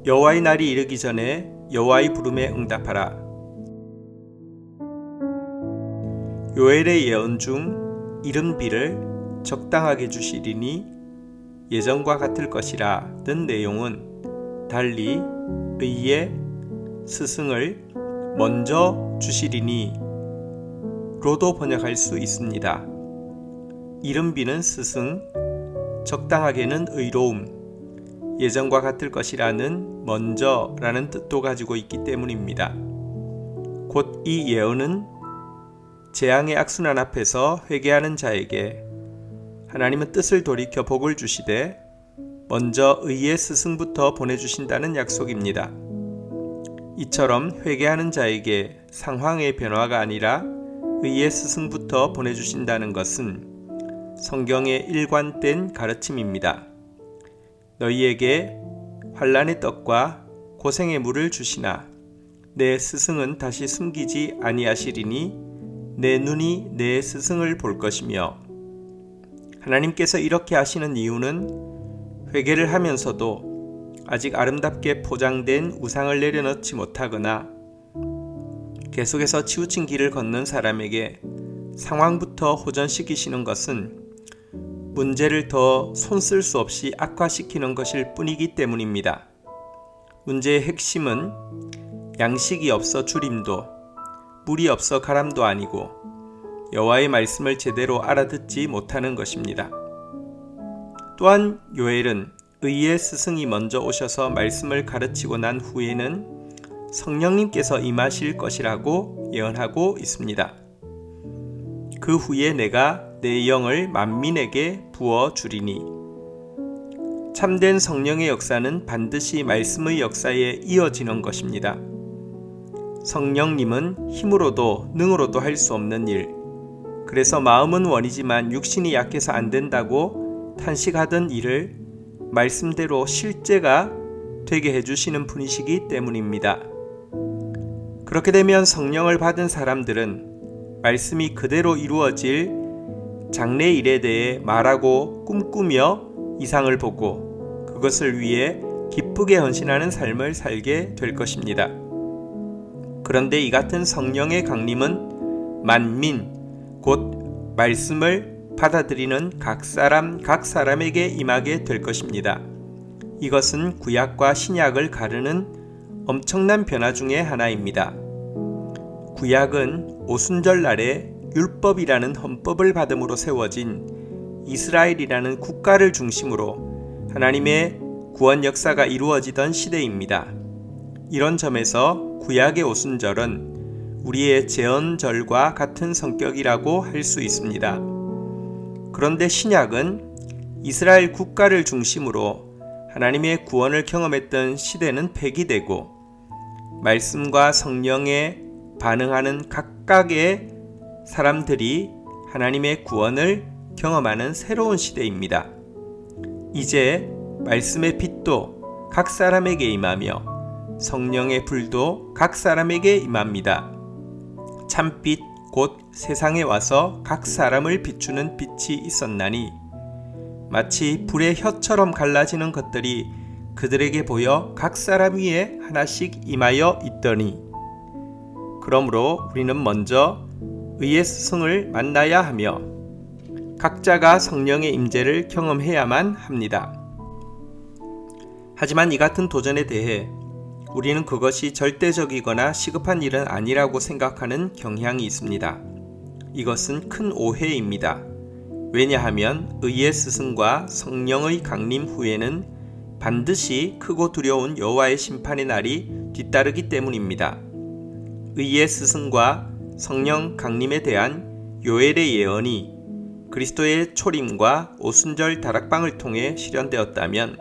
여호와의 날이 이르기 전에 여호와의 부름에 응답하라. 요엘의 예언 중 이른 비를 적당하게 주시리니 예전과 같을 것이라는 내용은 달리 의의 스승을 먼저 주시리니 로도 번역할 수 있습니다. 이른 비는 스승, 적당하게는 의로움, 예전과 같을 것이라는 먼저라는 뜻도 가지고 있기 때문입니다. 곧 이 예언은 재앙의 악순환 앞에서 회개하는 자에게 하나님은 뜻을 돌이켜 복을 주시되 먼저 의의 스승부터 보내주신다는 약속입니다. 이처럼 회개하는 자에게 상황의 변화가 아니라 의의 스승부터 보내주신다는 것은 성경의 일관된 가르침입니다. 너희에게 환난의 떡과 고생의 물을 주시나 내 스승은 다시 숨기지 아니하시리니 내 눈이 내 스승을 볼 것이며, 하나님께서 이렇게 하시는 이유는 회개를 하면서도 아직 아름답게 포장된 우상을 내려놓지 못하거나 계속해서 치우친 길을 걷는 사람에게 상황부터 호전시키시는 것은 문제를 더 손쓸 수 없이 악화시키는 것일 뿐이기 때문입니다. 문제의 핵심은 양식이 없어 주림도, 물이 없어 가람도 아니고 여호와의 말씀을 제대로 알아듣지 못하는 것입니다. 또한 요엘은 의의 스승이 먼저 오셔서 말씀을 가르치고 난 후에는 성령님께서 임하실 것이라고 예언하고 있습니다. 그 후에 내가 내 영을 만민에게 부어주리니, 참된 성령의 역사는 반드시 말씀의 역사에 이어지는 것입니다. 성령님은 힘으로도 능으로도 할 수 없는 일, 그래서 마음은 원이지만 육신이 약해서 안 된다고 탄식하던 일을 말씀대로 실제가 되게 해주시는 분이시기 때문입니다. 그렇게 되면 성령을 받은 사람들은 말씀이 그대로 이루어질 장래 일에 대해 말하고 꿈꾸며 이상을 보고 그것을 위해 기쁘게 헌신하는 삶을 살게 될 것입니다. 그런데 이 같은 성령의 강림은 만민, 곧 말씀을 받아들이는 각 사람에게 임하게 될 것입니다. 이것은 구약과 신약을 가르는 엄청난 변화 중의 하나입니다. 구약은 오순절날에 율법이라는 헌법을 받음으로 세워진 이스라엘이라는 국가를 중심으로 하나님의 구원 역사가 이루어지던 시대입니다. 이런 점에서 구약의 오순절은 우리의 제헌절과 같은 성격이라고 할 수 있습니다. 그런데 신약은 이스라엘 국가를 중심으로 하나님의 구원을 경험했던 시대는 폐기되고 말씀과 성령에 반응하는 각각의 사람들이 하나님의 구원을 경험하는 새로운 시대입니다. 이제 말씀의 빛도 각 사람에게 임하며 성령의 불도 각 사람에게 임합니다. 참빛 곧 세상에 와서 각 사람을 비추는 빛이 있었나니 마치 불의 혀처럼 갈라지는 것들이 그들에게 보여 각 사람 위에 하나씩 임하여 있더니, 그러므로 우리는 먼저 의의 스승을 만나야 하며 각자가 성령의 임재를 경험해야만 합니다. 하지만 이 같은 도전에 대해 우리는 그것이 절대적이거나 시급한 일은 아니라고 생각하는 경향이 있습니다. 이것은 큰 오해입니다. 왜냐하면 의의 스승과 성령의 강림 후에는 반드시 크고 두려운 여호와의 심판의 날이 뒤따르기 때문입니다. 의의 스승과 성령 강림에 대한 요엘의 예언이 그리스도의 초림과 오순절 다락방을 통해 실현되었다면,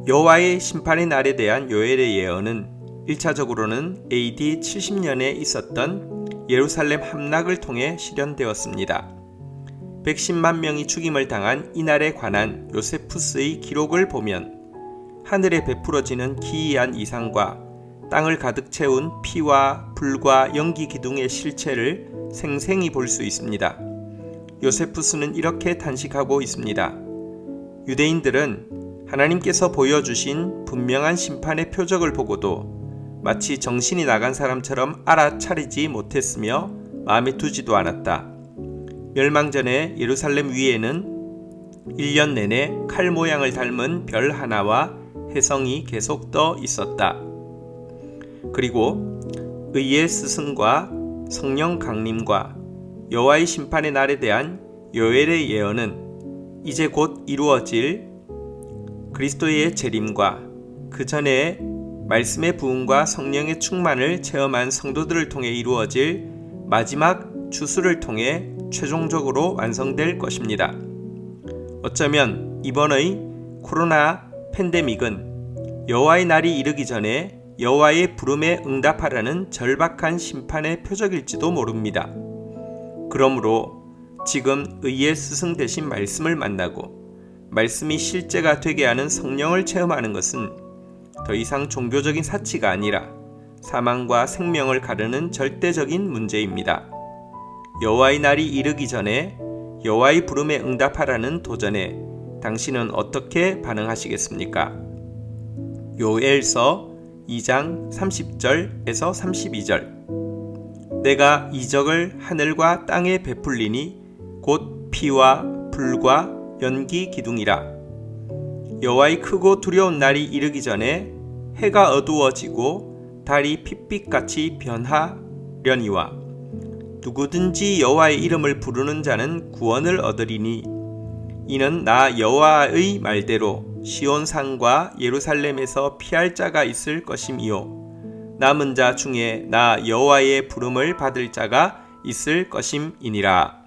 여호와의 심판의 날에 대한 요엘의 예언은 1차적으로는 AD 70년에 있었던 예루살렘 함락을 통해 실현되었습니다. 110만 명이 죽임을 당한 이날에 관한 요세푸스의 기록을 보면 하늘에 베풀어지는 기이한 이상과 땅을 가득 채운 피와 불과 연기 기둥의 실체를 생생히 볼 수 있습니다. 요세푸스는 이렇게 탄식하고 있습니다. 유대인들은 하나님께서 보여주신 분명한 심판의 표적을 보고도 마치 정신이 나간 사람처럼 알아차리지 못했으며 마음에 두지도 않았다. 멸망 전에 예루살렘 위에는 1년 내내 칼 모양을 닮은 별 하나와 혜성이 계속 떠 있었다. 그리고 의의 스승과 성령 강림과 여호와의 심판의 날에 대한 요엘의 예언은 이제 곧 이루어질 그리스도의 재림과 그 전에 말씀의 부흥과 성령의 충만을 체험한 성도들을 통해 이루어질 마지막 추수를 통해 최종적으로 완성될 것입니다. 어쩌면 이번의 코로나 팬데믹은 여호와의 날이 이르기 전에 여호와의 부름에 응답하라는 절박한 심판의 표적일지도 모릅니다. 그러므로 지금 의의 스승 되신 말씀을 만나고 말씀이 실제가 되게 하는 성령을 체험하는 것은 더 이상 종교적인 사치가 아니라 사망과 생명을 가르는 절대적인 문제입니다. 여호와의 날이 이르기 전에 여호와의 부름에 응답하라는 도전에 당신은 어떻게 반응하시겠습니까? 요엘서 2장 30절에서 32절 내가 이적을 하늘과 땅에 베풀리니 곧 피와 불과 연기 기둥이라. 여호와의 크고 두려운 날이 이르기 전에 해가 어두워지고 달이 핏빛같이 변하려니와 누구든지 여호와의 이름을 부르는 자는 구원을 얻으리니 이는 나 여호와의 말대로 시온산과 예루살렘에서 피할 자가 있을 것임이요 남은 자 중에 나 여호와의 부름을 받을 자가 있을 것임이니라.